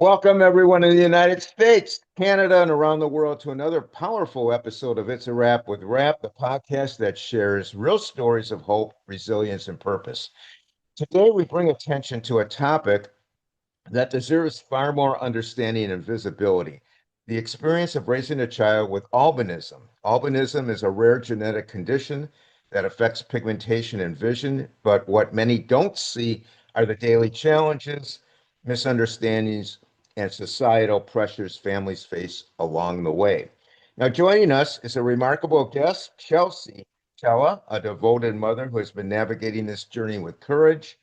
Welcome, everyone in the United States, Canada, and around the world to another powerful episode of It's a Wrap with Rap, the podcast that shares real stories of hope, resilience, and purpose. Today, we bring attention to a topic that deserves far more understanding and visibility: the experience of raising a child with albinism. Albinism is a rare genetic condition that affects pigmentation and vision, but what many don't see are the daily challenges, misunderstandings, and societal pressures families face along the way. Now, joining us is a remarkable guest, Chelsea Cella, a devoted mother who has been navigating this journey with courage,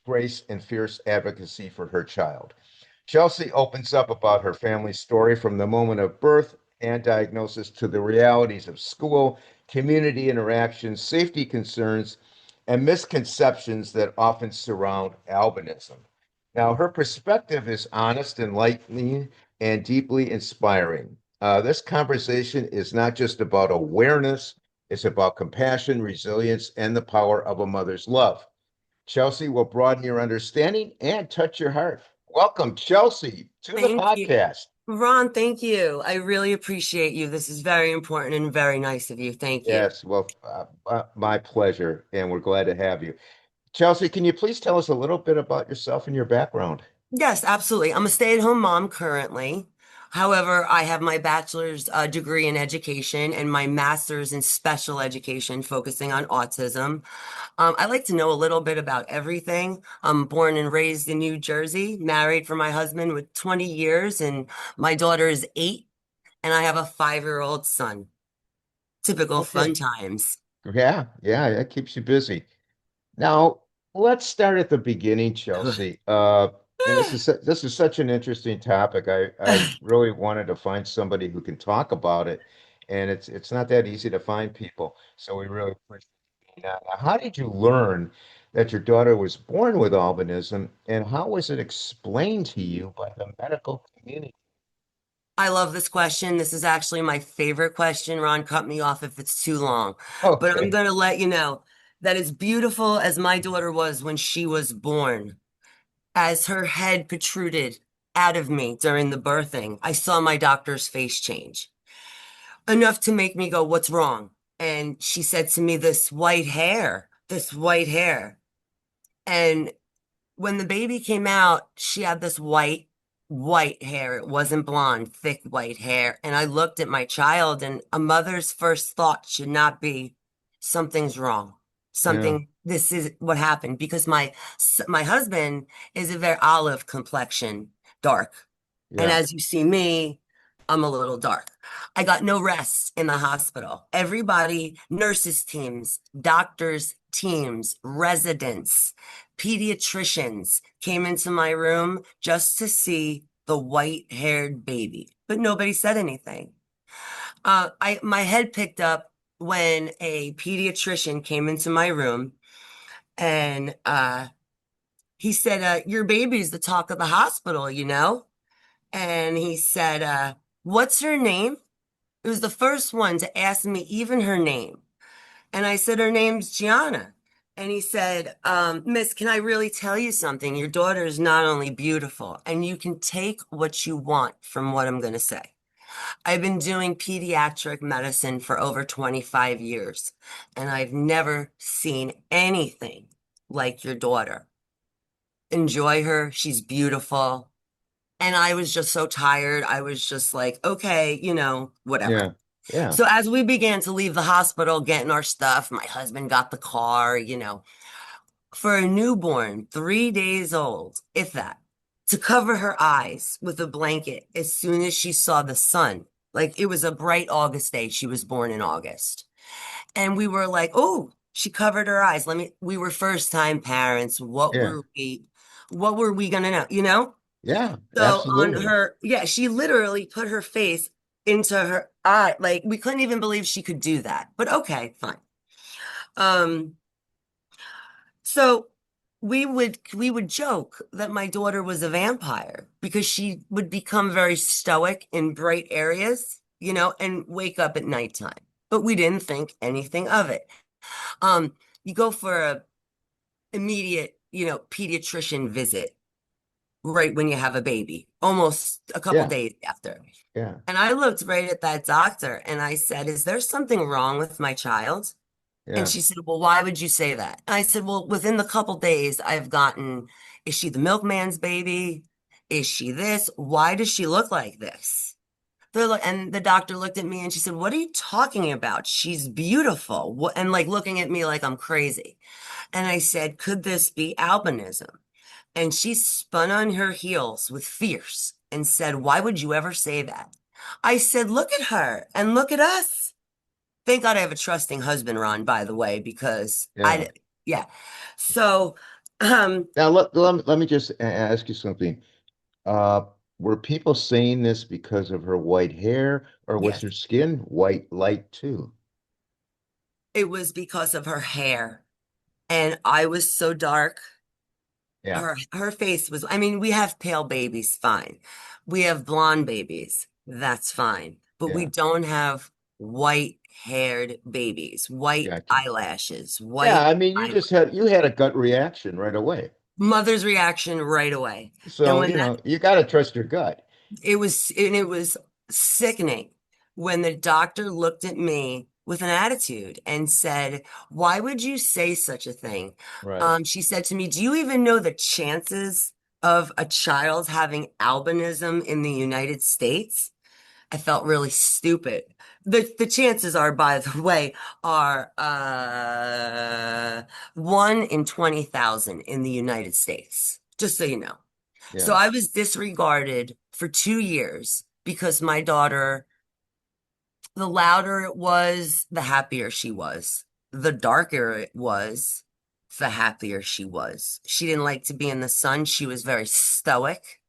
grace, and fierce advocacy for her child. Chelsea opens up about her family's story from the moment of birth and diagnosis to the realities of school, community interactions, safety concerns, and misconceptions that often surround albinism. Now, her perspective is honest, enlightening, and deeply inspiring. This conversation is not just about awareness, it's about compassion, resilience, and the power of a mother's love. Chelsea will broaden your understanding and touch your heart. Welcome, Chelsea, to the Thank you. podcast. Ron, thank you. I really appreciate you. This is very important and very nice of you. Thank you. Yes, well, my pleasure, and we're glad to have you. Chelsea, can you please tell us a little bit about yourself and your background? Yes, absolutely. I'm a stay-at-home mom currently. However, I have my bachelor's degree in education and my master's in special education, focusing on autism. I like to know a little bit about everything. I'm born and raised in New Jersey, married for my husband with 20 years, and my daughter is 8, and I have a 5-year-old son. Typical fun Okay. times. Yeah, that keeps you busy. Now, let's start at the beginning, Chelsea. And this is such an interesting topic. I really wanted to find somebody who can talk about it, and it's not that easy to find people. So we really appreciate that. Now, how did you learn that your daughter was born with albinism, and how was it explained to you by the medical community? I love this question. This is actually my favorite question. Ron, cut me off if it's too long. But I'm Okay. going to let you know that as beautiful as my daughter was when she was born, as her head protruded out of me during the birthing, I saw my doctor's face change enough to make me go, "What's wrong?" And she said to me, "This white hair, this white hair." And when the baby came out, she had this white hair. It wasn't blonde, thick white hair. And I looked at my child, and a mother's first thought should not be something's wrong. Yeah, This is what happened because my husband is a very olive complexion, dark. And yeah, as you see me, I'm a little dark. I got no rest in the hospital. Everybody, nurses teams, doctors teams, residents, pediatricians came into my room just to see the white-haired baby, but nobody said anything. My head picked up when a pediatrician came into my room and he said, "Your baby's the talk of the hospital, you know?" And he said, "What's her name?" It was the first one to ask me even her name. And I said, "Her name's Gianna." And he said, "Miss, can I really tell you something? Your daughter is not only beautiful, and you can take what you want from what I'm going to say. I've been doing pediatric medicine for over 25 years, and I've never seen anything like your daughter. Enjoy her. She's beautiful." And I was just so tired. I was just like, okay, whatever. yeah, yeah. So as we began to leave the hospital, getting our stuff, my husband got the car. For a newborn, 3 days old, if that, to cover her eyes with a blanket as soon as she saw the sun. Like it was a bright August day. She was born in August. And we were like, oh, she covered her eyes. We were first time parents. Yeah, What were we gonna know, you know? yeah, So on absolutely. her, yeah, she literally put her face into her eye. Like we couldn't even believe she could do that. But okay, fine. Um, so we would joke that my daughter was a vampire because she would become very stoic in bright areas, and wake up at nighttime. But we didn't think anything of it. You go for a immediate, pediatrician visit. right when you have a baby, almost a couple Yeah. days after. Yeah. And I looked right at that doctor and I said, "Is there something wrong with my child?" And Yeah. she said, "Well, why would you say that?" I said, "Well, within the couple days, I've gotten, is she the milkman's baby? Is she this? Why does she look like this?" And the doctor looked at me and she said, "What are you talking about? She's beautiful." And like looking at me like I'm crazy. And I said, "Could this be albinism?" And she spun on her heels with fierce and said, "Why would you ever say that?" I said, "Look at her and look at us." Thank God I have a trusting husband, Ron, by the way, because Yeah. yeah. So, um, Now let me just ask you something. Uh, were people saying this because of her white hair, or was yes, her skin white light too? it was because of her hair. And I was so dark. Yeah. Her face was, I mean, we have pale babies, fine. We have blonde babies, that's fine. But we Yeah. don't have white haired babies, white Gotcha. eyelashes, Yeah, white I mean, eye. you had a gut reaction right away. Mother's reaction right away. And So, when that you got to trust your gut. it was sickening when the doctor looked at me with an attitude and said, "Why would you say such a thing?" Right. She said to me, "Do you even know the chances of a child having albinism in the United States?" I felt really stupid. The chances are, by the way, are 1 in 20,000 in the United States, just so you know. So Yeah. I was disregarded for 2 years because my daughter, the louder it was, the happier she was. The darker it was, the happier she was. She didn't like to be in the sun. She was very stoic.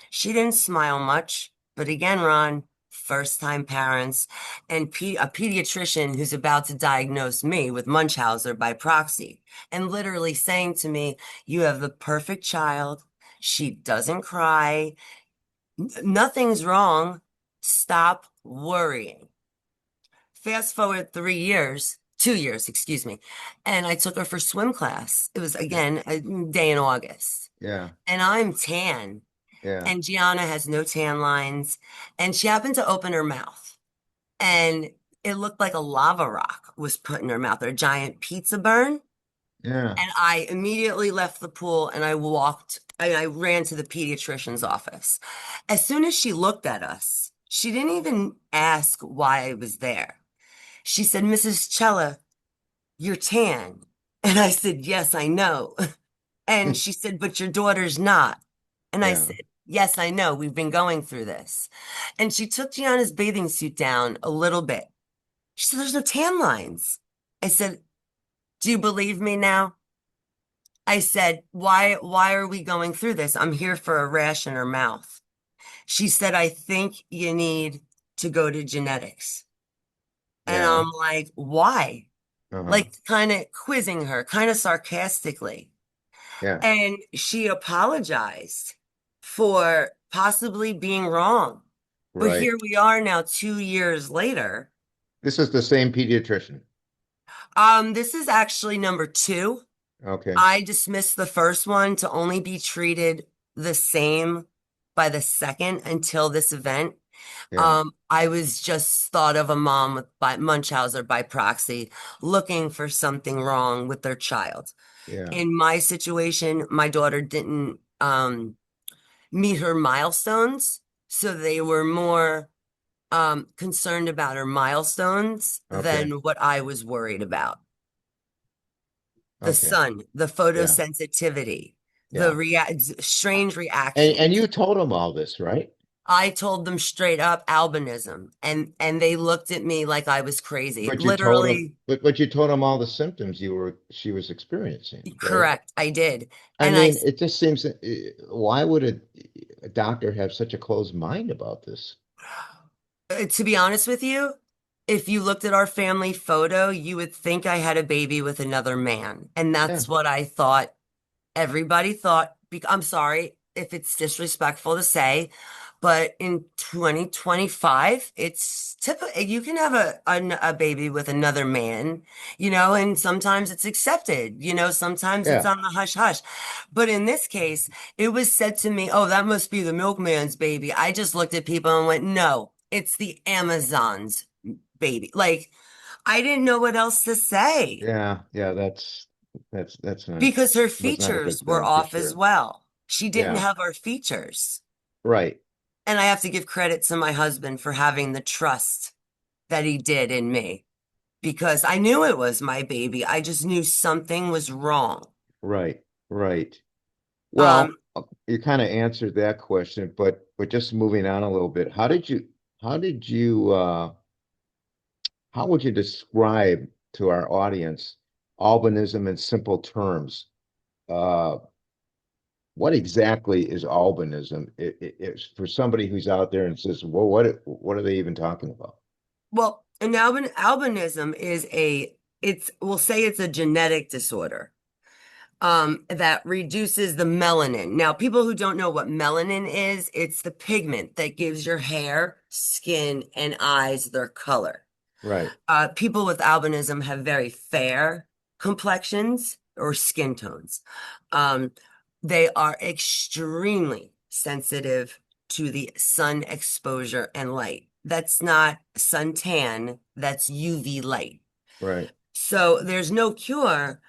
She didn't smile much. But again, Ron, first time parents and a pediatrician who's about to diagnose me with Munchausen by proxy and literally saying to me, "You have the perfect child. She doesn't cry. Nothing's wrong. Stop worrying." Fast forward 3 years, 2 years, excuse me, and I took her for swim class. It was Yeah. again a day in August, Yeah. and I'm tan, Yeah. and Gianna has no tan lines, and she happened to open her mouth, and it looked like a lava rock was put in her mouth, or a giant pizza burn. Yeah. And I immediately left the pool and I ran to the pediatrician's office. As soon as she looked at us, she didn't even ask why I was there. She said, "Mrs. Cella, you're tan." And I said, "Yes, I know." And she said, "But your daughter's not." And I Yeah. said, "Yes, I know. We've been going through this." And she took Gianna's bathing suit down a little bit. She said, "There's no tan lines." I said, "Do you believe me now?" I said, why are we going through this? I'm here for a rash in her mouth." She said, "I think you need to go to genetics." And Yeah. I'm like, "Why?" Uh-huh. Like kind of quizzing her, kind of sarcastically. Yeah. And she apologized for possibly being wrong. But Right. here we are now 2 years later. This is the same pediatrician. This is actually number two. Okay. I dismissed the first one to only be treated the same by the second until this event. Yeah. I was just thought of a mom with Munchausen by proxy looking for something wrong with their child. Yeah. In my situation, my daughter didn't meet her milestones, so they were more concerned about her milestones than Okay. what I was worried about. The Okay. sun, the Yeah. photosensitivity, the Yeah. strange And reactions. you told him all this, right? I told them straight up albinism, and they looked at me like I was crazy. But you told him, Literally, but you told him all the symptoms she was experiencing, right? correct, I did. I And I, mean, it just seems, why would a doctor have such a closed mind about this? to be honest with you, if you looked at our family photo, you would think I had a baby with another man. And Yeah. that's what I thought everybody thought. I'm sorry if it's disrespectful to say, But in 2025, it's typical. You can have a baby with another man, and sometimes it's accepted, sometimes it's Yeah, on the hush hush. But in this case, it was said to me, oh, that must be the milkman's baby. I just looked at people and went, no, it's the Amazon's baby. Like, I didn't know what else to say yeah. That's not because her was not a good features were thing for off as sure. well. She didn't Yeah, have our features. right, And I have to give credit to my husband for having the trust that he did in me because I knew it was my baby. I just knew something was wrong. right, right. Um, Well, you kind of answered that question, but just moving on a little bit, how did you how would you describe to our audience albinism in simple terms? Uh, what exactly is albinism? It's for somebody who's out there and says, "Well, what are they even talking about?" well, an albinism is we'll say it's a genetic disorder. That reduces the melanin. Now, people who don't know what melanin is, it's the pigment that gives your hair, skin, and eyes their color. Right, People with albinism have very fair complexions or skin tones. Um, they are extremely sensitive to the sun exposure and light. That's not suntan, that's UV light. right. So there's no cure,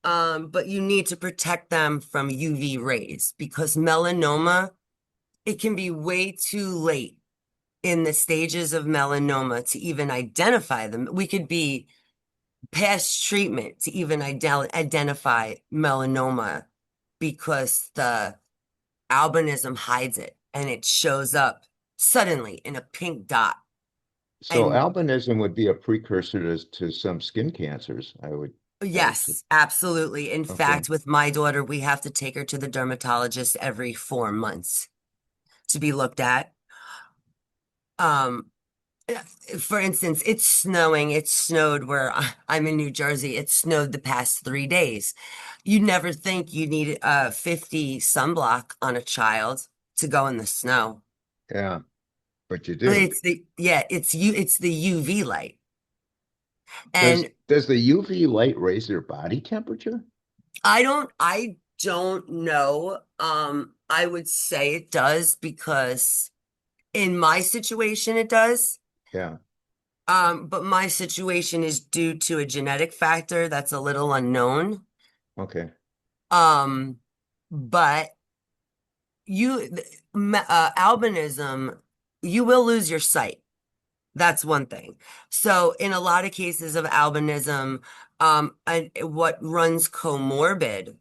but you need to protect them from UV rays because melanoma, it can be way too late in the stages of melanoma to even identify them. We could be past treatment to even identify melanoma because the albinism hides it and it shows up suddenly in a pink dot. So And albinism would be a precursor to some skin cancers, I would say. yes, absolutely. In Okay. fact, with my daughter, we have to take her to the dermatologist every 4 months to be looked at. Um, for instance, it's snowing. It snowed where I'm in New Jersey. It snowed the past 3 days. You'd never think you need a 50 sunblock on a child to go in the snow. Yeah, but you But do. it's the UV light. Does And does the UV light raise their body temperature? I don't know. I would say it does because in my situation it does. Yeah. But my situation is due to a genetic factor that's a little unknown. Okay. Um, but albinism, you will lose your sight. That's one thing. So in a lot of cases of albinism, and what runs comorbid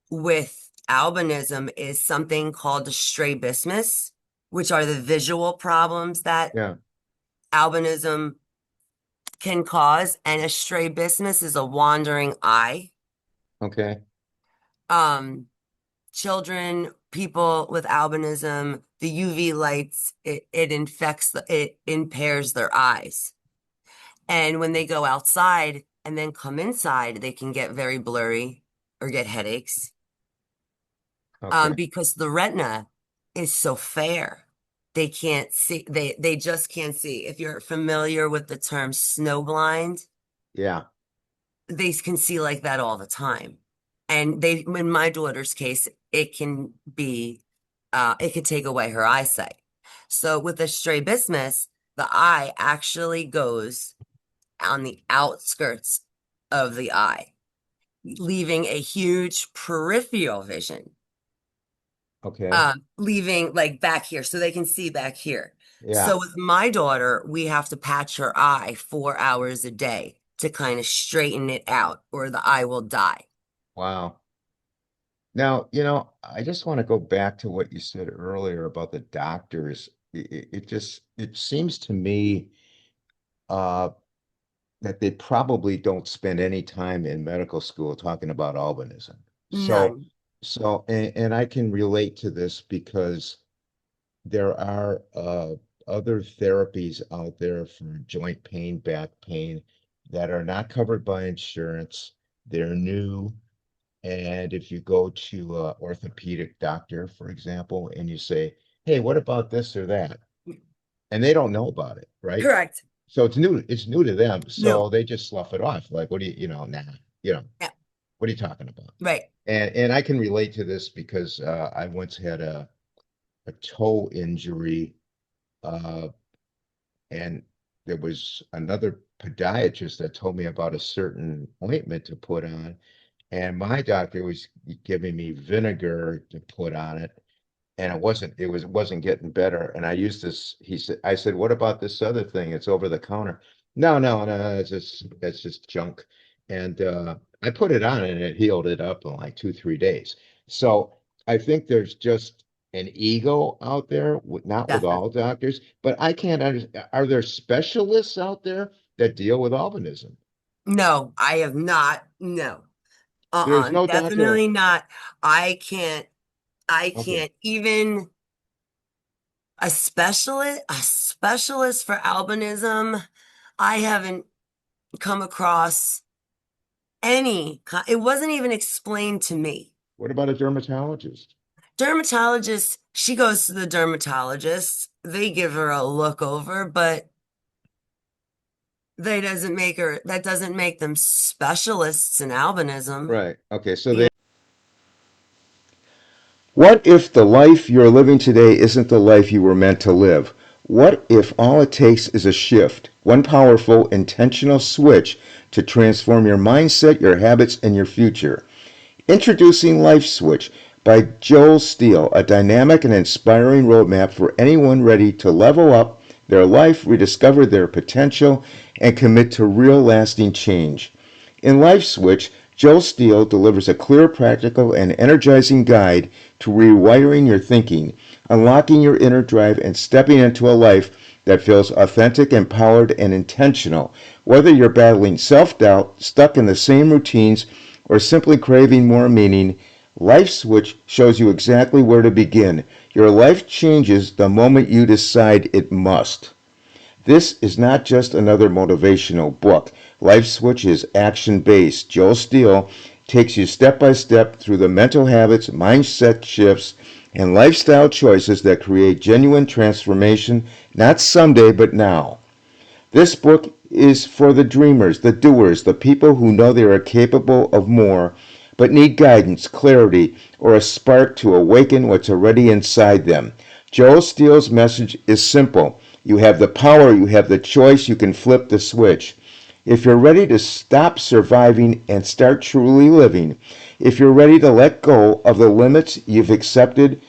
with albinism is something called the strabismus, which are the visual problems that Yeah. albinism can cause. And a strabismus is a wandering eye. Okay. Um, children, people with albinism, the UV lights, it impairs their eyes. And when they go outside and then come inside, they can get very blurry or get headaches, Okay. because the retina is so fair. They can't see, they just can't see. If you're familiar with the term snowblind, Yeah. they can see like that all the time. And in my daughter's case, it could take away her eyesight. So with a strabismus, the eye actually goes on the outskirts of the eye, leaving a huge peripheral vision, Okay. leaving like back here so they can see back here. Yeah. So with my daughter, we have to patch her eye 4 hours a day to kind of straighten it out, or the eye will die. Wow. Now, I just want to go back to what you said earlier about the doctors. It seems to me uh, that they probably don't spend any time in medical school talking about albinism. So, None. and I can relate to this because there are other therapies out there for joint pain, back pain that are not covered by insurance. They're new. And if you go to an orthopedic doctor, for example, and you say, hey, what about this or that? And they don't know about it, right? Correct. So it's new to them. So No. they just slough it off. Like, what do nah, you know, Yeah. what are you talking about? Right. And I can relate to this because I once had a toe injury, uh, and there was another podiatrist that told me about a certain ointment to put on, and my doctor was giving me vinegar to put on it, and it wasn't getting better. And I used this. I said, what about this other thing? It's over the counter. No, that's just junk. And I put it on and it healed it up in like 2, 3 days. So I think there's just an ego out there, not with all Definitely. doctors, but I can't understand. Are there specialists out there that deal with albinism? No, I have not. No. There's no doctor. Definitely not. I Okay. can't even a specialist for albinism. I haven't come across it wasn't even explained to me. What about a dermatologist? Dermatologist, she goes to the dermatologist. They give her a look over, but that doesn't make them specialists in albinism. Right. Okay. So You they. What if the life you're living today isn't the life you were meant to live? What if all it takes is a shift, one powerful, intentional switch to transform your mindset, your habits, and your future? Introducing Life Switch by Joel Steele, a dynamic and inspiring roadmap for anyone ready to level up their life, rediscover their potential, and commit to real lasting change. In Life Switch, Joel Steele delivers a clear, practical, and energizing guide to rewiring your thinking, unlocking your inner drive, and stepping into a life that feels authentic, empowered, and intentional. Whether you're battling self doubt, stuck in the same routines, or simply craving more meaning, Life Switch shows you exactly where to begin. Your life changes the moment you decide it must. This is not just another motivational book. Life Switch is action based. Joel Steele takes you step by step through the mental habits, mindset shifts, and lifestyle choices that create genuine transformation, not someday, but now. This book is for the dreamers, the doers, the people who know they are capable of more, but need guidance, clarity, or a spark to awaken what's already inside them. Joel Steele's message is simple. You have the power, you have the choice, you can flip the switch. If you're ready to stop surviving and start truly living, if you're ready to let go of the limits you've accepted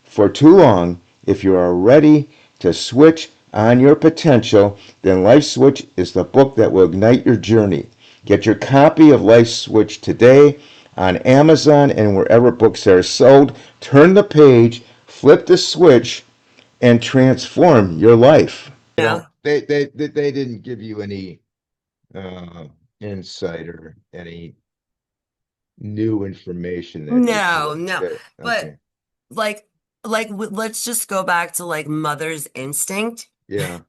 for too long, if you are ready to switch on your potential, then Life Switch is the book that will ignite your journey. Get your copy of Life Switch today on Amazon and wherever books are sold. Turn the page, flip the switch, and transform your life. You know, know, they didn't give you any uh, insight or any new information that you no, could. no. But Okay. like let's just go back to like mother's instinct. Yeah.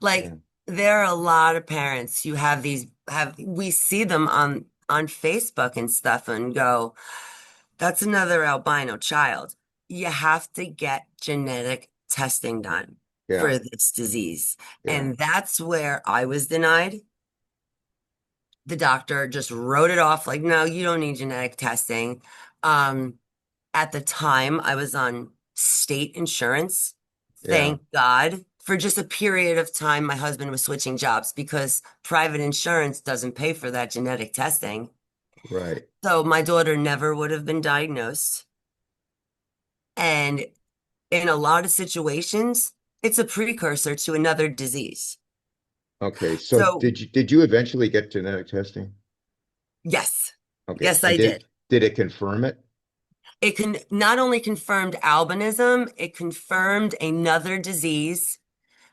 Like Yeah. there are a lot of parents who have we see them on Facebook and stuff and go, that's another albino child. You have to get genetic testing done Yeah. for this disease. Yeah. And that's where I was denied. The doctor just wrote it off like, no, you don't need genetic testing. Um, at the time, I was on state insurance. Yeah. Thank God. For just a period of time, my husband was switching jobs because private insurance doesn't pay for that genetic testing. Right. So my daughter never would have been diagnosed. And in a lot of situations, it's a precursor to another disease. Okay. So So, did you eventually get genetic testing? yes, Okay. yes, And I did. did it confirm it? It can not only confirmed albinism, it confirmed another disease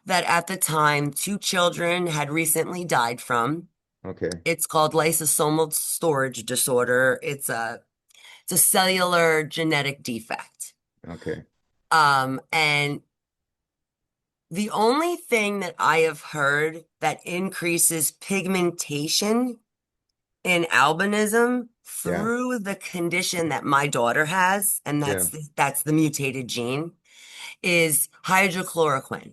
that at the time two children had recently died from. Okay. It's called lysosomal storage disorder. It's a cellular genetic defect. Okay. And the only thing that I have heard that increases pigmentation in albinism Yeah. through the condition that my daughter has, and Yeah. that's the mutated gene. is hydrochloroquine.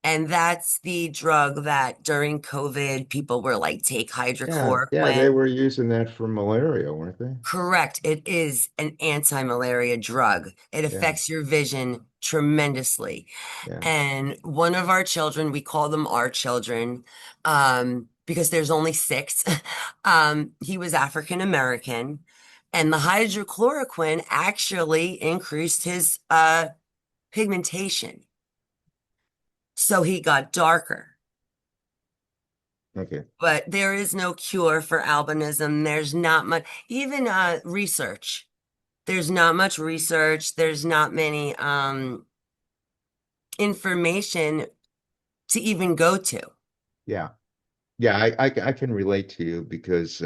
And that's the drug that during COVID, people were like, take Yeah, yeah, they hydrochloroquine. were using that for malaria, weren't they? Correct. It is an anti-malaria drug. It Yeah, affects your vision tremendously. yeah. And one of our children, we call them our children, because there's only six. He was African American, and the hydrochloroquine actually increased his pigmentation. So he got darker. Okay. But there is no cure for albinism. There's not much, even research. There's not much research. There's not many information to even go to. Yeah. Yeah, I can relate to you because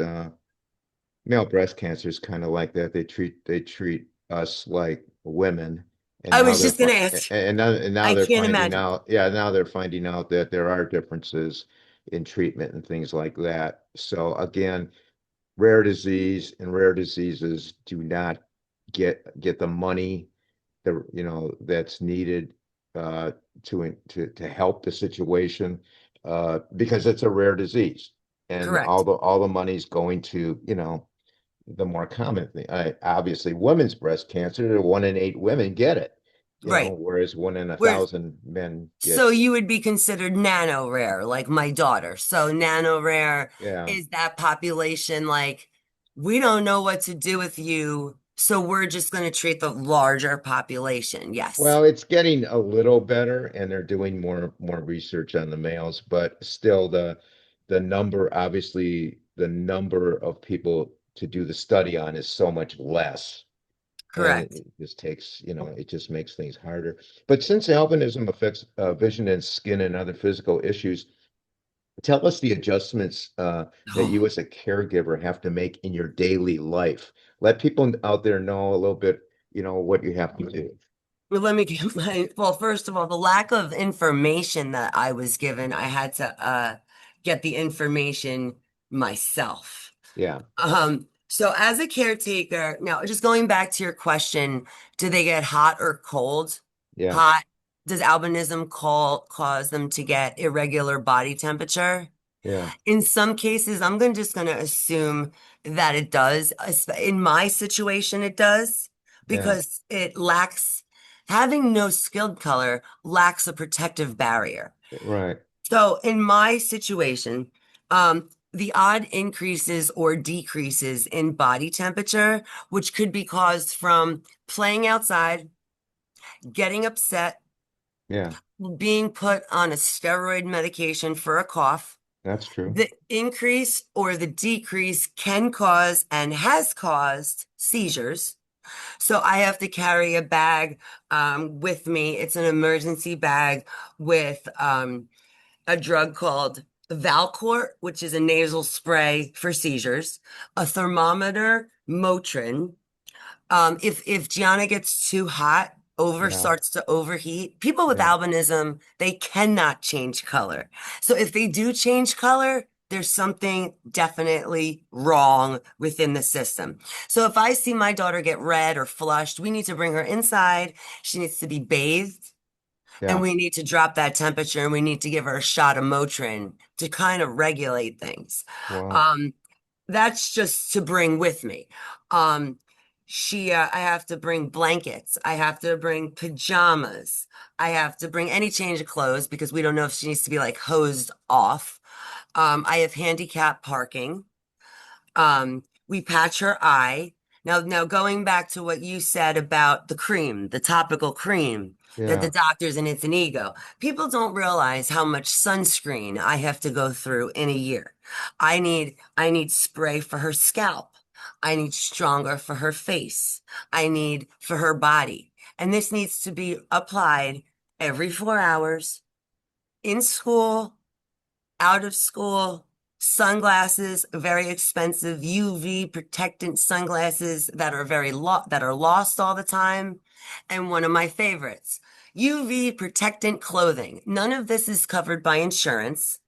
male breast cancer is kind of like that. They treat us like women, and I now was they're just gonna ask. and now I they're can't finding imagine. out. Yeah, now they're finding out that there are differences in treatment and things like that. So again, rare diseases do not get the money that's needed uh, to help the situation because it's a rare disease, and Correct. all the money's going to the more common thing. Obviously, women's breast cancer, 1 in 8 women get it, Right. whereas 1 in 1,000 Where men so gets. you would be considered nano rare, like my daughter. So nano rare Yeah. is that population like we don't know what to do with you, so we're just going to treat the larger population. Yes. Well, it's getting a little better, and they're doing more research on the males, but still the number, obviously, the number of people to do the study on is so much less. And Correct. it just takes, it just makes things harder. But since albinism affects vision and skin and other physical issues, tell us the adjustments that you as a caregiver have to make in your daily life. Let people out there know a little bit, what you have to do. Well, let me get well, first of all, the lack of information that I was given, I had to get the information myself. Yeah, So as a caretaker, now just going back to your question, do they get hot or cold? yeah, Hot. Does albinism cause them to get irregular body temperature? yeah, In some cases, just going to assume that it does. In my situation, it does yeah, because having no skilled color lacks a protective barrier. right, So in my situation, the odd increases or decreases in body temperature, which could be caused from playing outside, getting upset, yeah, being put on a steroid medication for a cough. that's true. The increase or the decrease can cause and has caused seizures. So I have to carry a bag with me. It's an emergency bag with a drug called Valcort, which is a nasal spray for seizures, a thermometer, Motrin. If Gianna gets too hot, Yeah, starts to overheat, people with yeah, albinism, they cannot change color. So if they do change color, there's something definitely wrong within the system. So if I see my daughter get red or flushed, we need to bring her inside. She needs to be bathed and yeah. we need to drop that temperature and we need to give her a shot of Motrin to kind of regulate things. Wow. Um, that's just to bring with me. Um, I have to bring blankets. I have to bring pajamas. I have to bring any change of clothes because we don't know if she needs to be like hosed off. I have handicap parking. We patch her eye. Now going back to what you said about the cream, the topical cream that the Yeah, doctors and it's an ego. People don't realize how much sunscreen I have to go through in a year. I need spray for her scalp. I need stronger for her face. I need for her body. And this needs to be applied every 4 hours in school, out of school, sunglasses, very expensive UV protectant sunglasses that are that are lost all the time. And one of my favorites, UV protectant clothing. None of this is covered by insurance.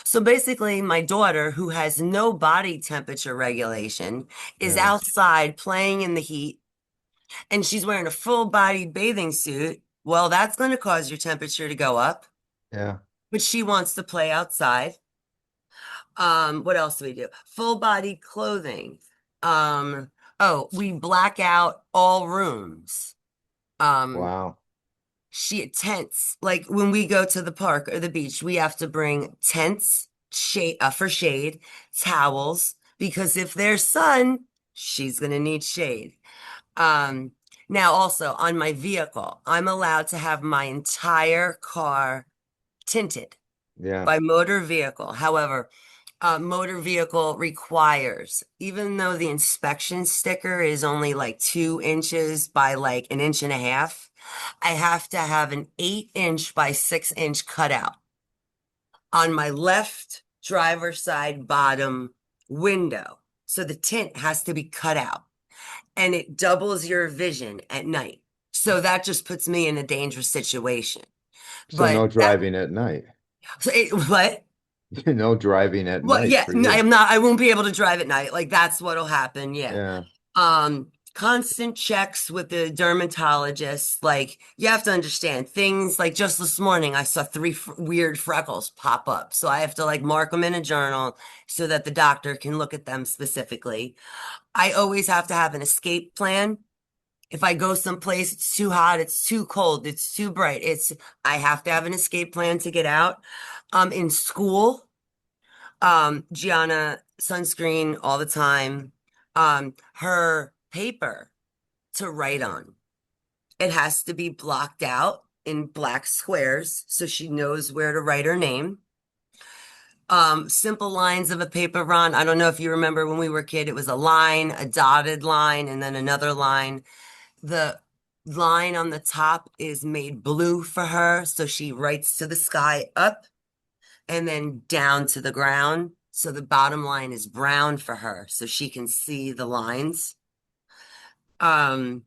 So basically, my daughter, who has no body temperature regulation, is yeah, outside playing in the heat and she's wearing a full body bathing suit, well, that's going to cause your temperature to go up. Yeah. But she wants to play outside. What else do we do? Full body clothing. Oh, we black out all rooms. Um, Wow. she tents. Like when we go to the park or the beach, we have to bring tents, shade for shade, towels, because if there's sun, she's gonna need shade. Um, Now also on my vehicle, I'm allowed to have my entire car tinted Yeah. by motor vehicle. However, motor vehicle requires, even though the inspection sticker is only like 2 inches by like an inch and a half, I have to have an 8 inch by 6 inch cutout on my left driver's side bottom window. So the tint has to be cut out and it doubles your vision at night. So that just puts me in a dangerous situation. So But no that, driving at night. so it, what? No driving at Well, night yeah, for no, you. I'm not, I won't be able to drive at night. Like that's what'll happen. Yeah. Yeah. Constant checks with the dermatologist. Like you have to understand things like just this morning, I saw three weird freckles pop up. So I have to like mark them in a journal so that the doctor can look at them specifically. I always have to have an escape plan. If I go someplace, it's too hot, it's too cold, it's too bright. I have to have an escape plan to get out. In school, Gianna sunscreen all the time. Her paper to write on, it has to be blocked out in black squares so she knows where to write her name. Simple lines of a paper, Ron. I don't know if you remember when we were a kid, it was a line, a dotted line, and then another line. The line on the top is made blue for her, so she writes to the sky up and then down to the ground. So the bottom line is brown for her, so she can see the lines. Um,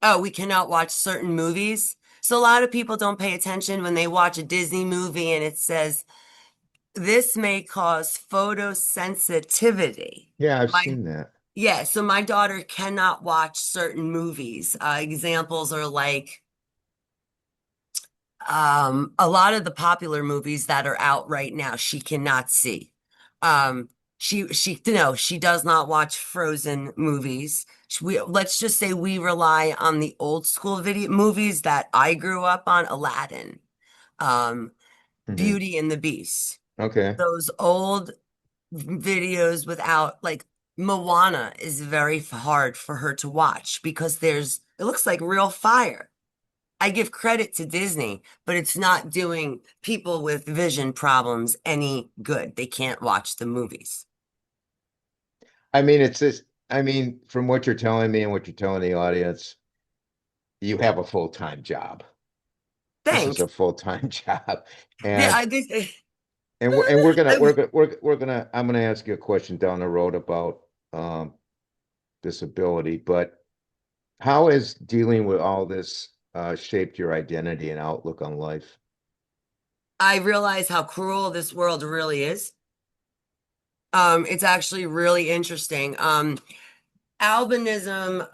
oh, we cannot watch certain movies. So a lot of people don't pay attention when they watch a Disney movie and it says this may cause photosensitivity. Yeah, I've My seen that. Yeah, so my daughter cannot watch certain movies. Examples are like a lot of the popular movies that are out right now, she cannot see. Um, she no, she does not watch Frozen movies. Let's just say we rely on the old school video movies that I grew up on, Aladdin, um, Hmm. Beauty and the Beast. Okay. Those old videos without like Moana is very hard for her to watch because it looks like real fire. I give credit to Disney, but it's not doing people with vision problems any good. They can't watch the movies. I mean, it's just, I mean, from what you're telling me and what you're telling the audience, you have a full-time job. This is Thanks. a full-time job. Yeah, And I- we're gonna I'm gonna ask you a question down the road about disability, but how has dealing with all this shaped your identity and outlook on life? I realize how cruel this world really is. It's actually really interesting. Albinism,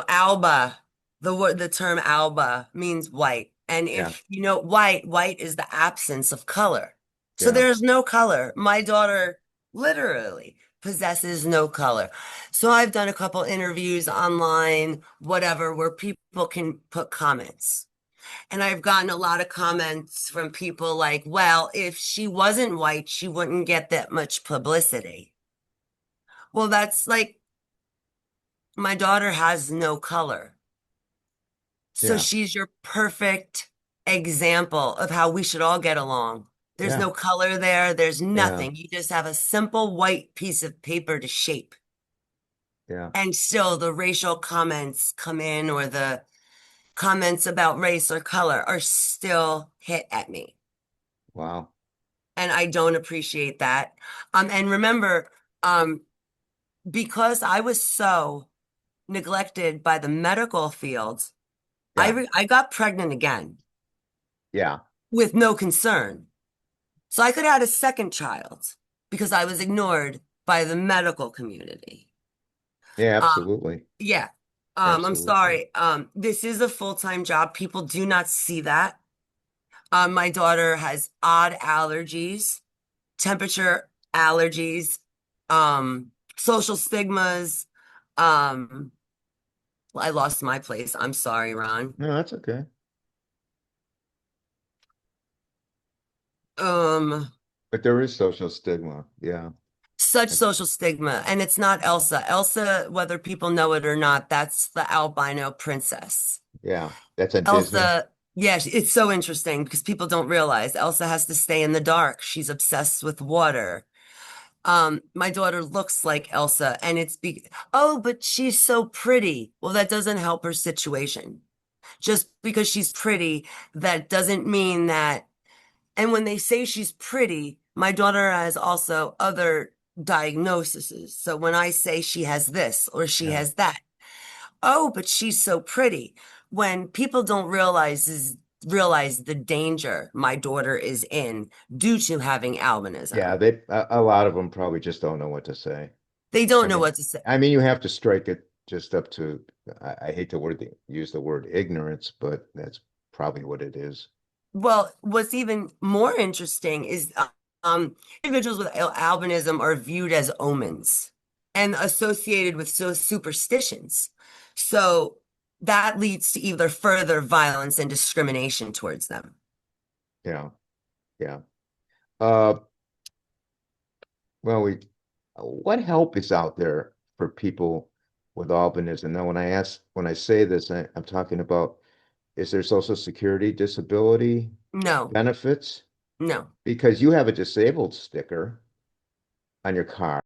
alba, the term alba means white. And Yeah, if you know white is the absence of color. So yeah. there's no color. My daughter literally possesses no color. So I've done a couple interviews online, whatever, where people can put comments. And I've gotten a lot of comments from people like, well, if she wasn't white, she wouldn't get that much publicity. Well, that's like my daughter has no color. So Yeah, she's your perfect example of how we should all get along. There's yeah, no color there. There's yeah, nothing. You just have a simple white piece of paper to shape. yeah. And still the racial comments come in or the comments about race or color are still hit at me. Wow. And I don't appreciate that. And remember, um, because I was so neglected by the medical field, Yeah, I got pregnant again yeah, with no concern. So I could have had a second child because I was ignored by the medical community. yeah, Um, absolutely. yeah. I'm Absolutely. sorry. This is a full-time job. People do not see that. My daughter has odd allergies, temperature allergies, social stigmas. Um, I lost my place. I'm sorry, Ron. No, that's okay. Um, But there is social stigma. Yeah. Such That's, social stigma. And it's not Elsa. Elsa, whether people know it or not, that's the albino princess. yeah. That's on Disney. Elsa, yeah, it's so interesting because people don't realize Elsa has to stay in the dark. She's obsessed with water. My daughter looks like Elsa, and oh, but she's so pretty. Well, that doesn't help her situation. Just because she's pretty, that doesn't mean that. And when they say she's pretty, my daughter has also other diagnoses. So when I say she has this or she Yeah. has that, oh, but she's so pretty. When people don't realize the danger my daughter is in due to having Yeah. albinism. A lot of them probably just don't know what to say. They I don't know mean, what to say. I mean, you have to strike it just up to, I hate to use the word ignorance, but that's probably what it is. Well, what's even more interesting is individuals with albinism are viewed as omens and associated with superstitions. So that leads to either further violence and discrimination towards them. Yeah. Yeah. Uh, well, what help is out there for people with albinism? Now, when I say this, I'm talking about, is there Social Security disability No, benefits? no. Because you have a disabled sticker on your car.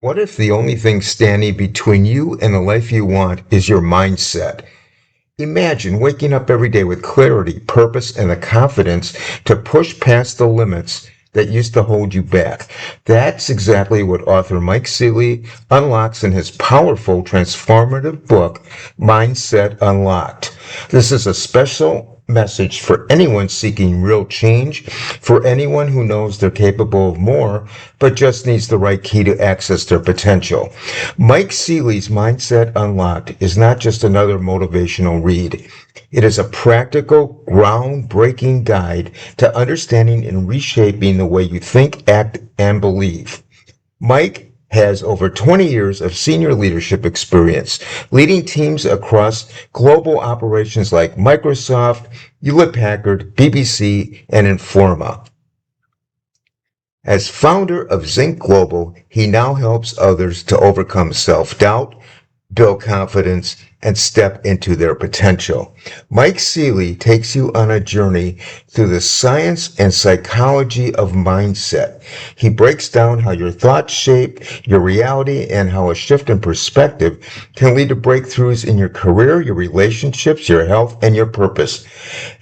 What if the only thing standing between you and the life you want is your mindset? Imagine waking up every day with clarity, purpose, and the confidence to push past the limits that used to hold you back. That's exactly what author Mike Seeley unlocks in his powerful, transformative book, Mindset Unlocked. This is a special message for anyone seeking real change, for anyone who knows they're capable of more, but just needs the right key to access their potential. Mike Seeley's Mindset Unlocked is not just another motivational read. It is a practical, groundbreaking guide to understanding and reshaping the way you think, act, and believe. Mike has over 20 years of senior leadership experience, leading teams across global operations like Microsoft, Hewlett Packard, BBC, and Informa. As founder of Zinc Global, he now helps others to overcome self-doubt, build confidence, and step into their potential. Mike Seeley takes you on a journey through the science and psychology of mindset. He breaks down how your thoughts shape your reality and how a shift in perspective can lead to breakthroughs in your career, your relationships, your health, and your purpose.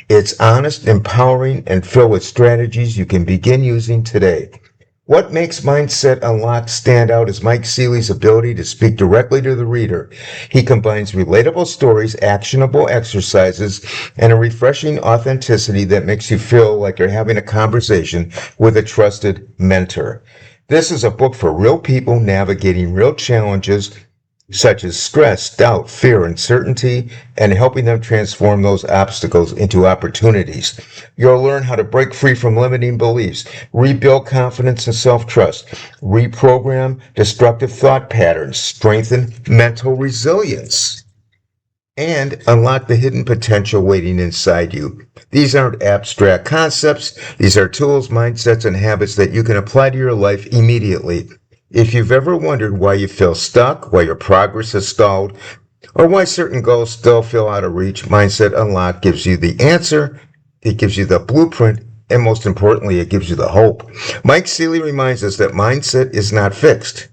It's honest, empowering, and filled with strategies you can begin using today. What makes Mindset Unlocked stand out is Mike Seeley's ability to speak directly to the reader. He combines relatable stories, actionable exercises, and a refreshing authenticity that makes you feel like you're having a conversation with a trusted mentor. This is a book for real people navigating real challenges such as stress, doubt, fear, uncertainty, and helping them transform those obstacles into opportunities. You'll learn how to break free from limiting beliefs, rebuild confidence and self-trust, reprogram destructive thought patterns, strengthen mental resilience, and unlock the hidden potential waiting inside you. These aren't abstract concepts. These are tools, mindsets, and habits that you can apply to your life immediately. If you've ever wondered why you feel stuck, why your progress has stalled, or why certain goals still feel out of reach, Mindset Unlocked gives you the answer, it gives you the blueprint, and most importantly, it gives you the hope. Mike Seeley reminds us that mindset is not fixed.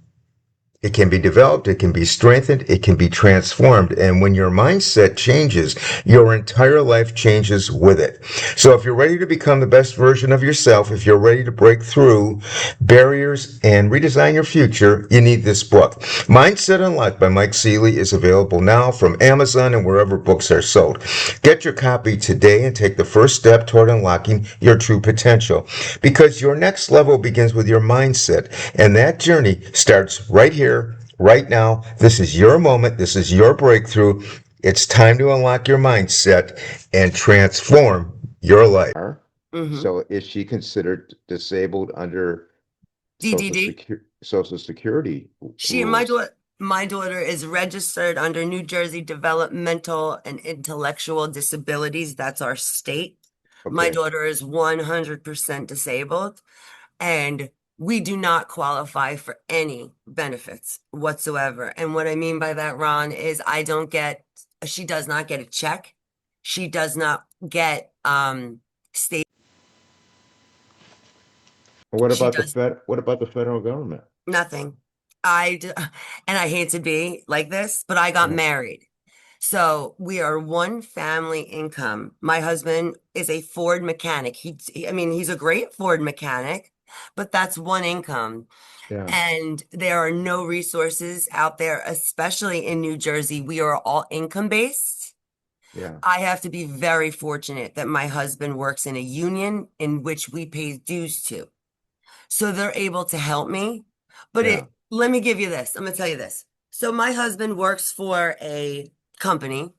It can be developed, it can be strengthened, it can be transformed. And when your mindset changes, your entire life changes with it. So if you're ready to become the best version of yourself, if you're ready to break through barriers and redesign your future, you need this book. Mindset Unlocked by Mike Seeley is available now from Amazon and wherever books are sold. Get your copy today and take the first step toward unlocking your true potential. Because your next level begins with your mindset, and that journey starts right here, Right now, this is your moment. This is your breakthrough. It's time to unlock your mindset and transform your life. Hmm. So is she considered disabled under DDD. Social Security She, rules? my daughter is registered under New Jersey Developmental and Intellectual Disabilities. That's our state. My Okay. daughter is 100% disabled, and we do not qualify for any benefits whatsoever. And what I mean by that, Ron, is she does not get a check. She does not get state. What She about the does Fed? What about the federal government? nothing. And I hate to be like this, but I got Yeah. married. So we are one family income. My husband is a Ford mechanic. I mean, he's a great Ford mechanic, but that's one income. Yeah. And there are no resources out there, especially in New Jersey. We are all income based. Yeah. I have to be very fortunate that my husband works in a union in which we pay dues to. So they're able to help me. But Yeah. let me give you this. I'm going to tell you this. So my husband works for a company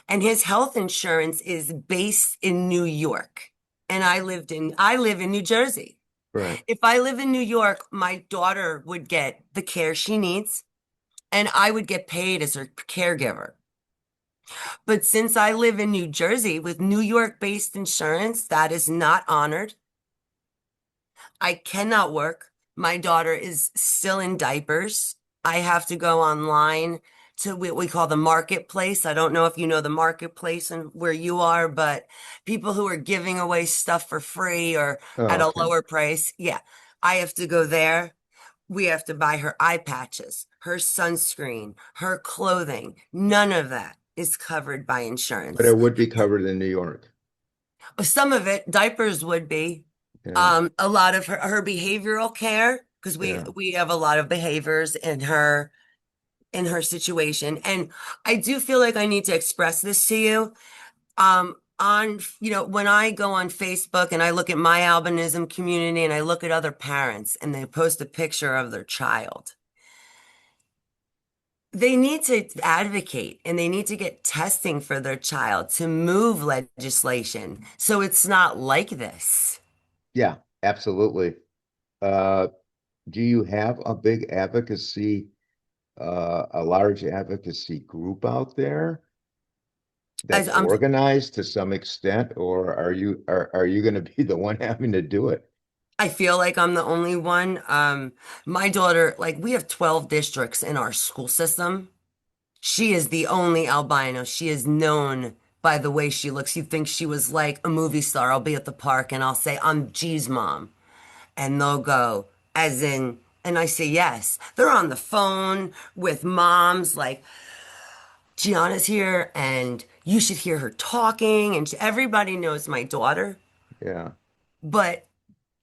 and his health insurance is based in New York. And I live in New Jersey. Right. If I live in New York, my daughter would get the care she needs and I would get paid as her caregiver. But since I live in New Jersey with New York-based insurance, that is not honored. I cannot work. My daughter is still in diapers. I have to go online to what we call the marketplace. I don't know if you know the marketplace and where you are, but people who are giving away stuff for free or Oh, at a okay. lower price. Yeah, I have to go there. We have to buy her eye patches, her sunscreen, her clothing. None of that is covered by But insurance. it would be covered in New York. Some of it, diapers would be. Yeah. A lot of her behavioral care, because Yeah. we have a lot of behaviors in her situation. And I do feel like I need to express this to you. When I go on Facebook and I look at my albinism community and I look at other parents and they post a picture of their child, they need to advocate and they need to get testing for their child to move legislation so it's not like this. Yeah. Absolutely. Uh, do you have a big advocacy, a large advocacy group out there As that's I'm organized to some extent, or are you going to be the one having to do it? I feel like I'm the only one. My daughter, like we have 12 districts in our school system. She is the only albino. She is known by the way she looks. You think she was like a movie star. I'll be at the park and I'll say, I'm G's mom. And they'll go, as in, and I say, yes. They're on the phone with moms like, Gianna's here and you should hear her talking. And everybody knows my daughter, Yeah. but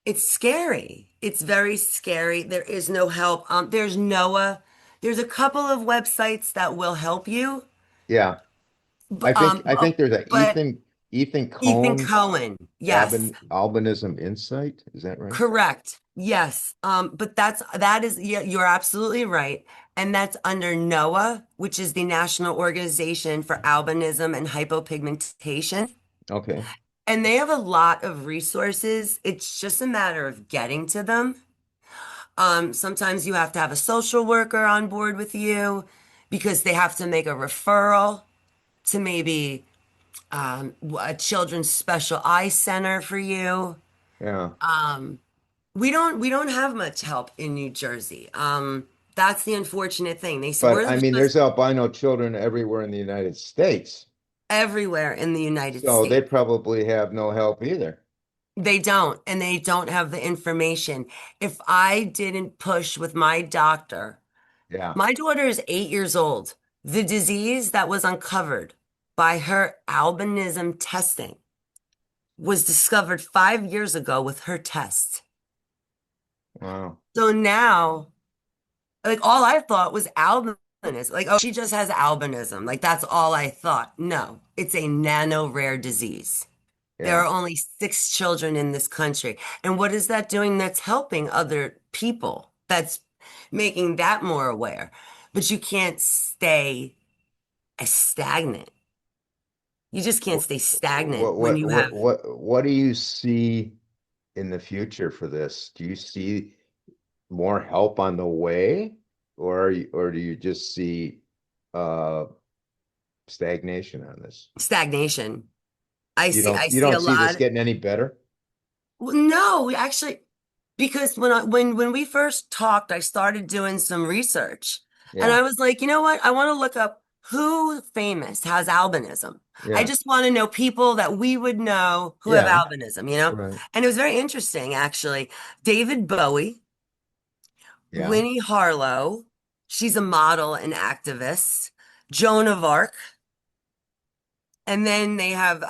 it's scary. It's very scary. There is no help. There's Noah. There's a couple of websites that will help you, Yeah. but I think there's a but Ethan Ethan Cohn's Cohen, yes, Albinism Insight. Is that right? correct, yes. But that is yeah, you're absolutely right, and that's under NOAA, which is the National Organization for Albinism and Hypopigmentation, Okay. and they have a lot of resources. It's just a matter of getting to them. Sometimes you have to have a social worker on board with you because they have to make a referral to maybe a children's special eye center for you. Yeah. We don't have much help in New Jersey. That's the unfortunate thing. But We're I mean, supposed there's albino children everywhere in the United States, everywhere in the United so they States. probably have no help either. They don't, and they don't have the information. If I didn't push with my doctor, Yeah. my daughter is 8 years old. The disease that was uncovered by her albinism testing was discovered 5 years ago with her test. Wow. So now, like, all I thought was albinism. Like, oh, she just has albinism. Like, that's all I thought. No, it's a nano rare disease. There Yeah. are only 6 children in this country. And what is that doing that's helping other people? That's making that more aware. but you can't stay stagnant. You just can't What stay stagnant when what you what have what do you see in the future for this? Do you see more help on the way, or do you just see uh stagnation on this? stagnation. I You see don't a see this lot. getting any better? Well, no, we actually, because when we first talked, I started doing some research, and Yeah. I was like, you know what? I want to look up who famous has albinism. I Yeah. just want to know people that we would know who have Yeah. albinism, you know? Right. And it was very interesting, actually. David Bowie, Yeah. Winnie Harlow, she's a model and activist, Joan of Arc, and then they have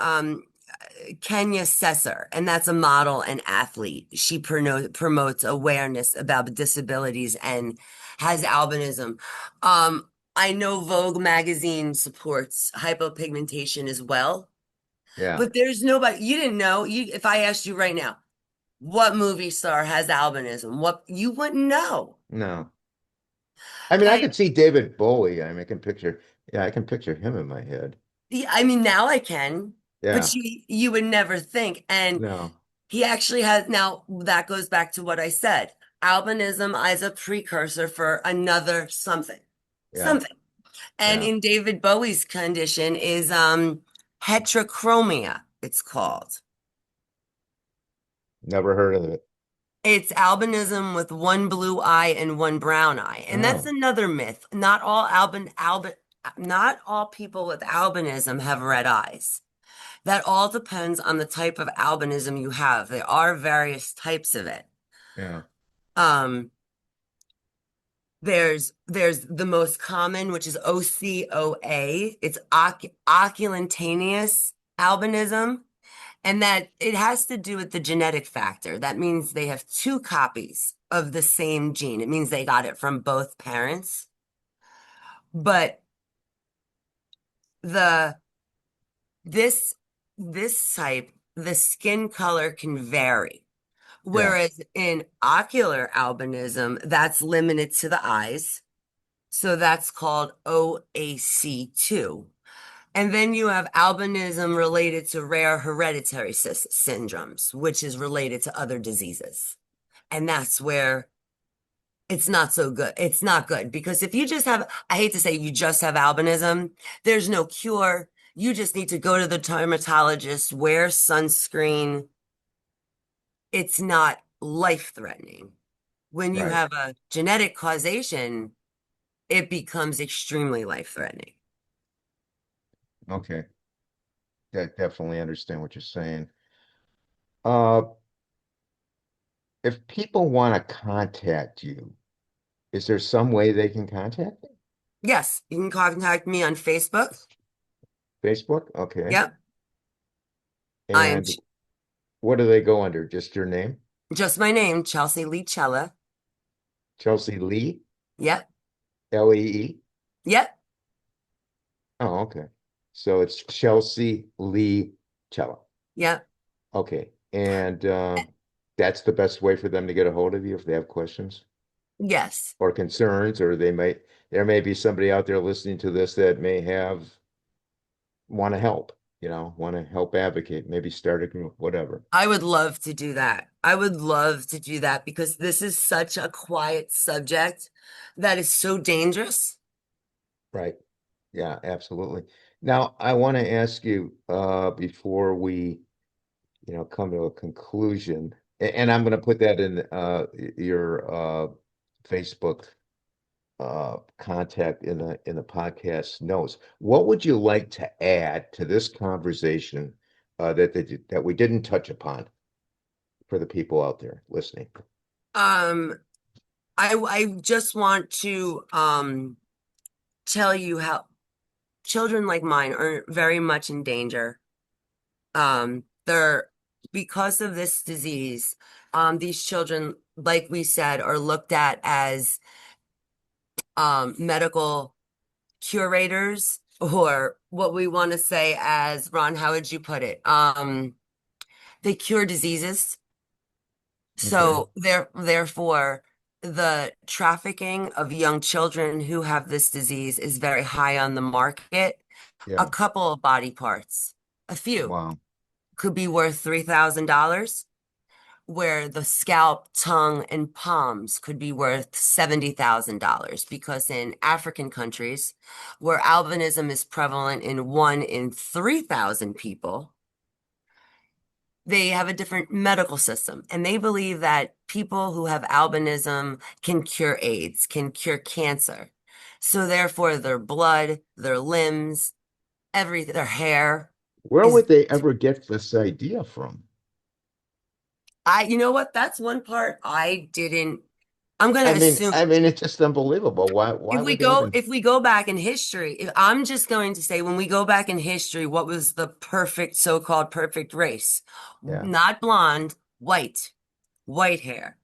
Kenya Sesser, and that's a model and athlete. She promotes awareness about disabilities and has albinism. I know Vogue magazine supports hypopigmentation as well, Yeah. but there's nobody you didn't know. If I asked you right now, what movie star has albinism? What you wouldn't know. No. I mean, I And could see David Bowie. I mean, I can picture him in my head. yeah, I mean, now I can, but Yeah. you would never think. And No. he actually has, now that goes back to what I said. Albinism is a precursor for another something, Yeah. something. And Yeah. in David Bowie's condition is heterochromia, it's called. Never heard of it. It's albinism with one blue eye and one brown eye. And that's Oh, another myth. Not all people with albinism have red eyes. That all depends on the type of albinism you have. There are various types of it. yeah. Um, there's the most common, which is OCOA. It's oculentaneous albinism, and that it has to do with the genetic factor. That means they have two copies of the same gene. It means they got it from both parents. But the this this type, the skin color can vary. Yeah. Whereas in ocular albinism, that's limited to the eyes. So that's called OAC2. And then you have albinism related to rare hereditary syndromes, which is related to other diseases. And that's where it's not so good. It's not good because if you just have, I hate to say you just have albinism, there's no cure. You just need to go to the dermatologist, wear sunscreen. It's not life-threatening. When you Right. have a genetic causation, it becomes extremely life-threatening. Okay. Definitely understand what you're saying. Uh, if people want to contact you, is there some way they can contact you? Yes, you can contact me on Facebook. Facebook? Okay. Yep. I am And what do they go under? Just your name? just my name, Chelsea Lee Cella. Chelsea Lee? Yep. Lee? Yep. Oh, okay. So it's Chelsea Lee Cella. Yep. Okay. And that's the best way for them to get a hold of you if they have questions Yes. or concerns, or there may be somebody out there listening to this that may want to help, want to help advocate, maybe start a group, whatever. I would love to do that. I would love to do that because this is such a quiet subject that is so dangerous. Right. Yeah, absolutely. Now, I want to ask you before we, come to a conclusion, and I'm going to put that in your Facebook contact in the podcast notes. What would you like to add to this conversation that we didn't touch upon for the people out there listening? Um, I just want to tell you how children like mine are very much in danger. They're because of this disease, these children, like we said, are looked at as medical curators, or what we want to say as Ron, how would you put it? They cure diseases. Okay. So therefore, the trafficking of young children who have this disease is very high on the market. A Yeah. couple of body parts, a few, Wow. could be worth $3,000, where the scalp, tongue, and palms could be worth $70,000. Because in African countries, where albinism is prevalent in 1 in 3,000 people, they have a different medical system. And they believe that people who have albinism can cure AIDS, can cure cancer. So therefore, their blood, their limbs, everything, their hair Where is. would they ever get this idea from? You know what? That's one part I didn't. I'm going to assume I mean, it's just unbelievable. Why would they even? if we go back in history, I'm just going to say when we go back in history, what was the perfect, so-called perfect race? Yeah. Not blonde, white hair,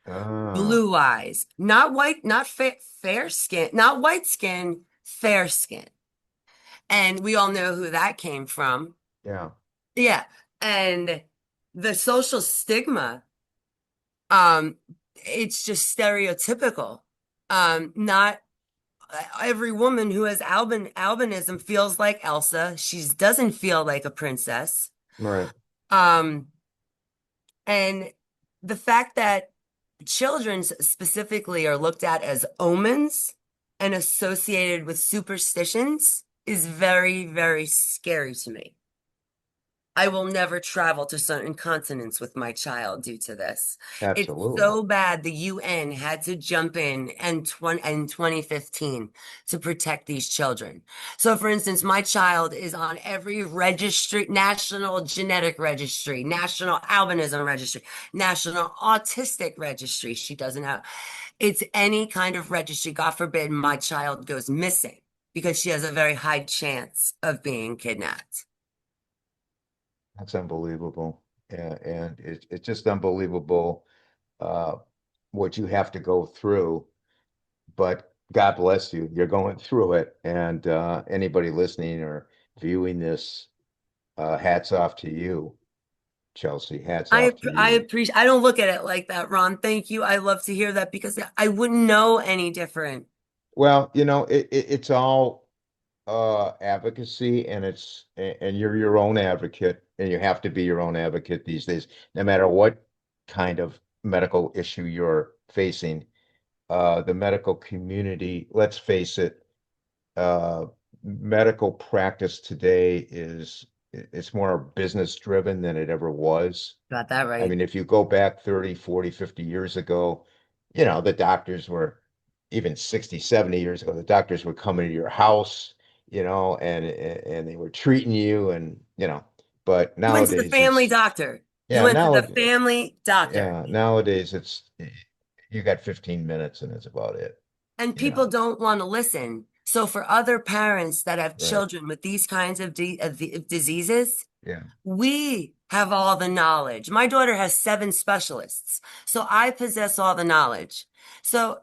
Ah, blue eyes, not white, not fair skin, not white skin, fair skin. And we all know who that came from. yeah. Yeah. And the social stigma, um, it's just stereotypical. Not every woman who has albinism feels like Elsa. She doesn't feel like a princess. Right. Um, and the fact that children specifically are looked at as omens and associated with superstitions is very, very scary to me. I will never travel to certain continents with my child due to this. It's Absolutely. so bad the UN had to jump in 2015 to protect these children. So, for instance, my child is on every registry, national genetic registry, national albinism registry, national autistic registry. She doesn't have, it's any kind of registry. God forbid my child goes missing because she has a very high chance of being kidnapped. That's unbelievable. Yeah, and it's just unbelievable uh, what you have to go through. But God bless you. You're going through it. And anybody listening or viewing this, hats off to you, Chelsea. Hats off to I you. appreciate, I don't look at it like that, Ron. Thank you. I love to hear that because I wouldn't know any different. Well, it's all advocacy, and and you're your own advocate, and you have to be your own advocate these days, no matter what kind of medical issue you're facing. The medical community, let's face it, uh, medical practice today it's more business driven than it ever was. Got that I right. mean, if you go back 30, 40, 50 years ago, the doctors were even 60, 70 years ago, the doctors were coming to your house, and they were treating you but You went to the nowadays family it's doctor. You yeah, went to the family doctor. yeah, nowadays it's you got 15 minutes and it's about it, And you people know. don't want to listen. So for other parents that have Right. children with these kinds of diseases, Yeah. we have all the knowledge. My daughter has 7 specialists. So I possess all the knowledge. So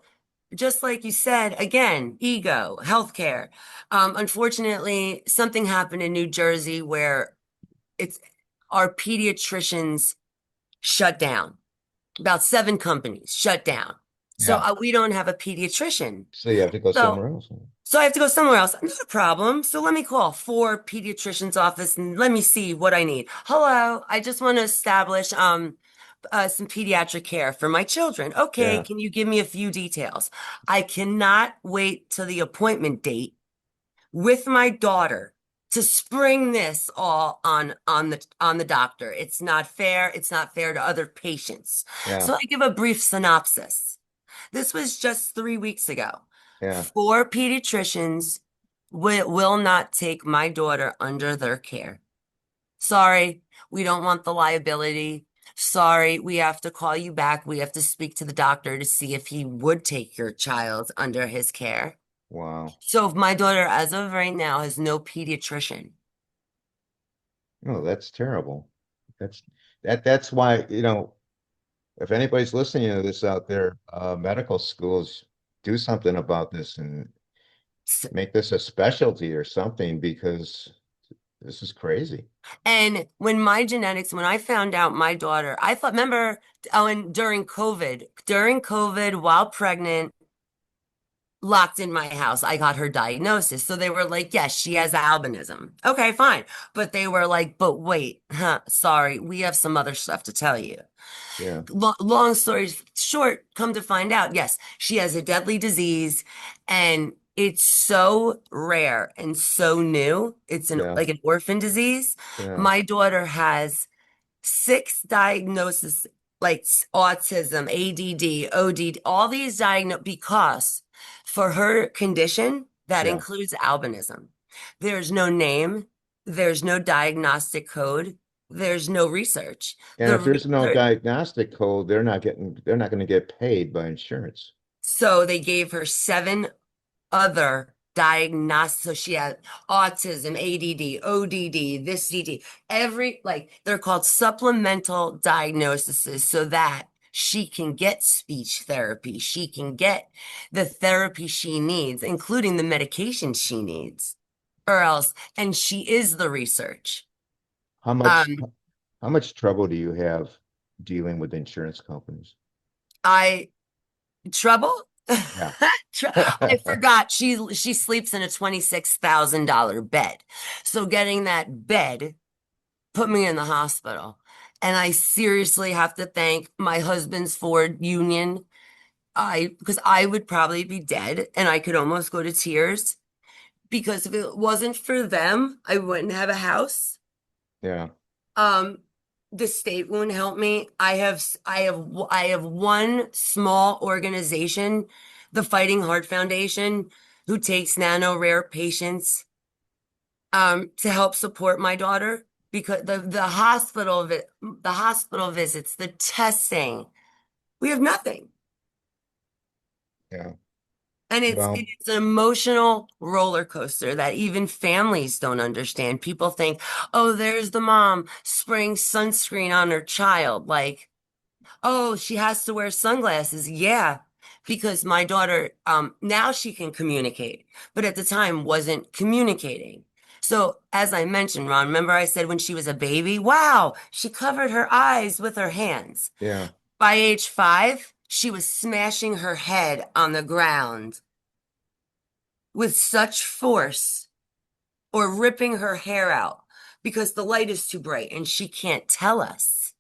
just like you said, again, ego, healthcare. Unfortunately, something happened in New Jersey where it's our pediatricians shut down. About 7 companies shut down. So Yeah. we don't have a pediatrician. So you have to go So somewhere else. so I have to go somewhere else. Not a problem. So let me call 4 pediatrician's office and let me see what I need. Hello, I just want to establish some pediatric care for my children. Okay, Yeah. can you give me a few details? I cannot wait till the appointment date with my daughter to spring this all on the doctor. It's not fair. It's not fair to other patients. Yeah. So I give a brief synopsis. This was just 3 weeks ago. Yeah. 4 pediatricians will not take my daughter under their care. Sorry, we don't want the liability. Sorry, we have to call you back. We have to speak to the doctor to see if he would take your child under his care. Wow. So if my daughter, as of right now, has no pediatrician. No, that's terrible. That's that's why, if anybody's listening to this out there, medical schools do something about this and S- make this a specialty or something because This is crazy. And when I found out my daughter, I thought, remember, oh, and during COVID, while pregnant, locked in my house, I got her diagnosis. So they were like, yes, she has albinism. Okay, fine. But they were like, but wait, sorry, we have some other stuff to tell you. Yeah, Long story short, come to find out, yes, she has a deadly disease and it's so rare and so new. It's yeah, like an orphan disease. yeah, My daughter has six diagnoses like autism, ADD, ODD, all these because for her condition that yeah. includes albinism. There's no name, there's no diagnostic code, there's no research. And The if there's no research, diagnostic code, they're not going to get paid by insurance. so they gave her seven other diagnostics. So she had autism, ADD, ODD, this DD, they're called supplemental diagnoses so that she can get speech therapy. She can get the therapy she needs, including the medication she needs, or else, and she is the research. How much Um, how much trouble do you have dealing with insurance companies? I trouble. Yeah. I forgot she sleeps in a $26,000 bed. So getting that bed put me in the hospital. And I seriously have to thank my husband's Ford union. Because I would probably be dead and I could almost go to tears because if it wasn't for them, I wouldn't have a house. Yeah. Um, the state won't help me. I have one small organization, the Fighting Heart Foundation, who takes nano rare patients to help support my daughter because the hospital visits, the testing, we have nothing. Yeah. And Well, it's an emotional roller coaster that even families don't understand. People think, oh, there's the mom spraying sunscreen on her child. Like, oh, she has to wear sunglasses. Yeah, because my daughter, now she can communicate, but at the time wasn't communicating. So, as I mentioned, Ron, remember I said when she was a baby, wow, she covered her eyes with her hands. yeah. By age 5, she was smashing her head on the ground with such force or ripping her hair out because the light is too bright and she can't tell us.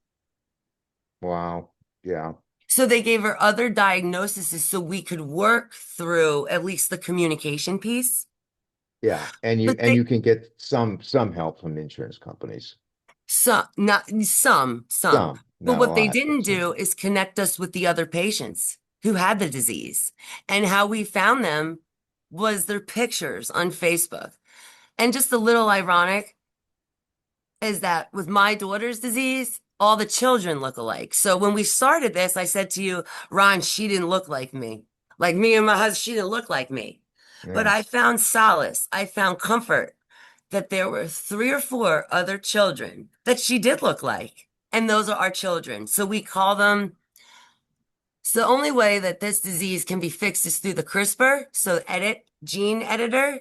Wow. Yeah. So they gave her other diagnoses so we could work through at least the communication piece. Yeah. But And you can get some help from insurance companies. not some. Some, But not a what they lot, but didn't some. do is connect us with the other patients who had the disease. And how we found them was their pictures on Facebook. And just a little ironic, is that with my daughter's disease, all the children look alike. So when we started this, I said to you, Ron, she didn't look like me. Like me and my husband, she didn't look like me. But Yeah. I found solace. I found comfort that there were three or four other children that she did look like. And those are our children. So we call them, so the only way that this disease can be fixed is through the CRISPR, so gene editor.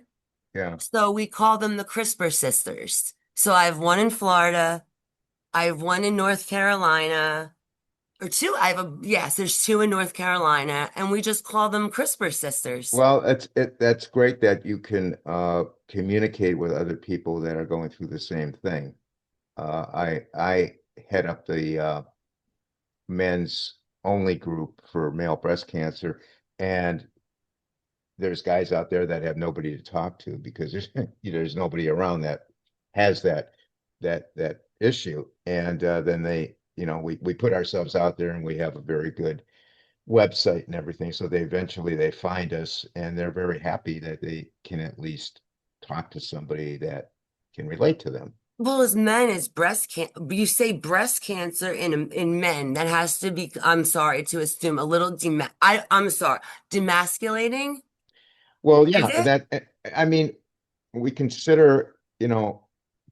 Yeah. So we call them the CRISPR sisters. So I have one in Florida, I have one in North Carolina, or two. Yes, there's two in North Carolina, and we just call them CRISPR sisters. Well, that's great that you can communicate with other people that are going through the same thing. I head up the men's only group for male breast cancer, and there's guys out there that have nobody to talk to because there's nobody around that has that issue. And then we put ourselves out there and we have a very good website and everything. So they find us and they're very happy that they can at least talk to somebody that can relate to them. Well, as men, as breast can you say breast cancer in men, that has to be, I'm sorry to assume, a little I'm sorry, demasculating, Well, is yeah, it? I mean, we consider,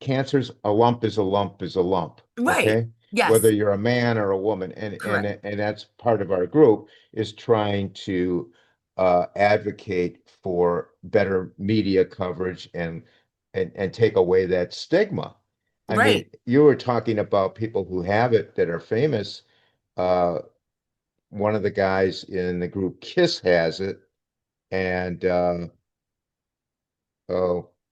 cancer's a lump is a lump is a lump, Right. okay? Whether Yes, you're a man or a woman, correct. and that's part of our group is trying to advocate for better media coverage and take away that stigma. I mean, Right. you were talking about people who have it that are famous. Uh, One of the guys in the group Kiss has it, and oh,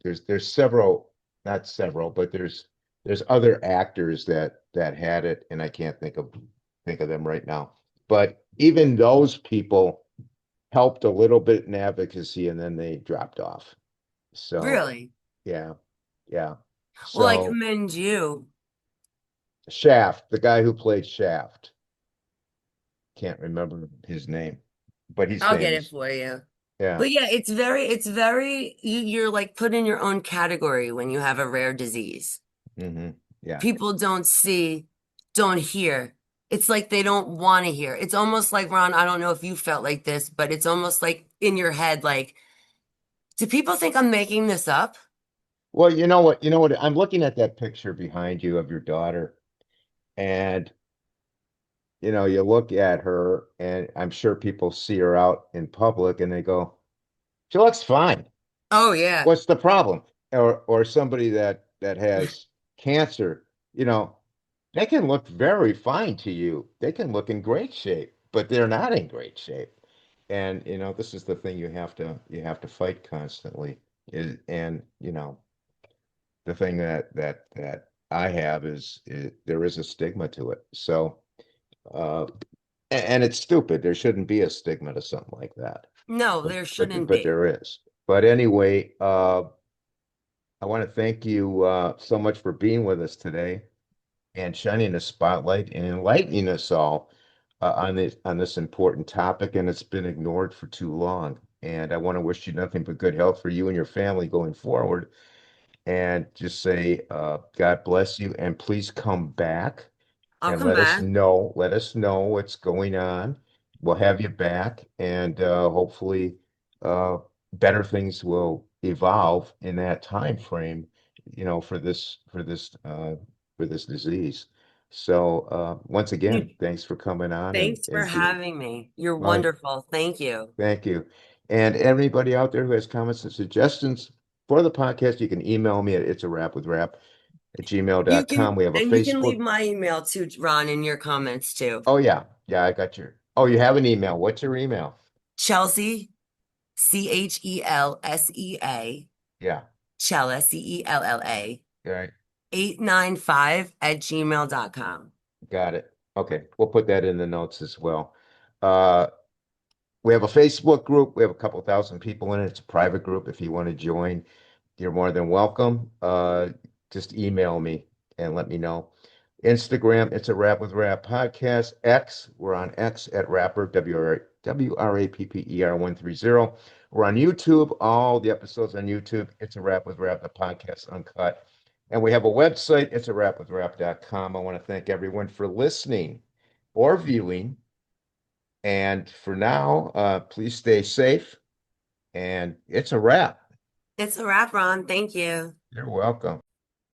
there's several, not several, but there's other actors that had it, and I can't think of them right now. But even those people helped a little bit in advocacy, and then they dropped off. So Really? yeah, yeah. Well, I So commend you. Shaft, the guy who played Shaft, can't remember his name, but he's I'll get it famous. for you. Yeah. But yeah, you're like put in your own category when you have a rare disease. Yeah. People don't see, don't hear. It's like they don't want to hear. It's almost like, Ron, I don't know if you felt like this, but it's almost like in your head, like, do people think I'm making this up? Well, you know what? I'm looking at that picture behind you of your daughter, and you look at her, and I'm sure people see her out in public and they go, she looks fine. Oh yeah. What's the problem? Or somebody that has cancer, you know, they can look very fine to you. They can look in great shape, but they're not in great shape. And this is the thing you have to fight constantly. And the thing that I have is there is a stigma to it. So and it's stupid. There shouldn't be a stigma to something like that. No, But there but shouldn't but be. there is. But anyway, I want to thank you so much for being with us today and shining a spotlight and enlightening us all on this important topic. And it's been ignored for too long. And I want to wish you nothing but good health for you and your family going forward. And just say, God bless you, and please come back I'll and come back. let us know what's going on. We'll have you back, and hopefully, uh, better things will evolve in that time frame, for this disease. So, once again, thanks for coming on and Thanks for and being having me. You're my wonderful. Thank you. thank you. And everybody out there who has comments and suggestions for the podcast, you can email me at it's a wrap with rap at You gmail.com. can, We have a and you can leave Facebook. my email too, Ron, in your comments too. Oh yeah. Yeah, I got your. Oh, you have an email. What's your email? Chelsea, Chelsea, Yeah. Cella, Cella, All right. 895 at gmail.com. Got it. Okay. We'll put that in the notes as well. Uh, we have a Facebook group. We have a couple thousand people in it. It's a private group. If you want to join, you're more than welcome. Just email me and let me know. Instagram, it's a Rap with Rap podcast. X, we're on X at Rapper, WRAPPER 130. We're on YouTube, all the episodes on YouTube. It's a Rap with Rap, the podcast uncut. And we have a website, it's a rapwithrap.com. I want to thank everyone for listening or viewing. And for now, please stay safe. And it's a wrap. It's a wrap, Ron. Thank you. You're welcome.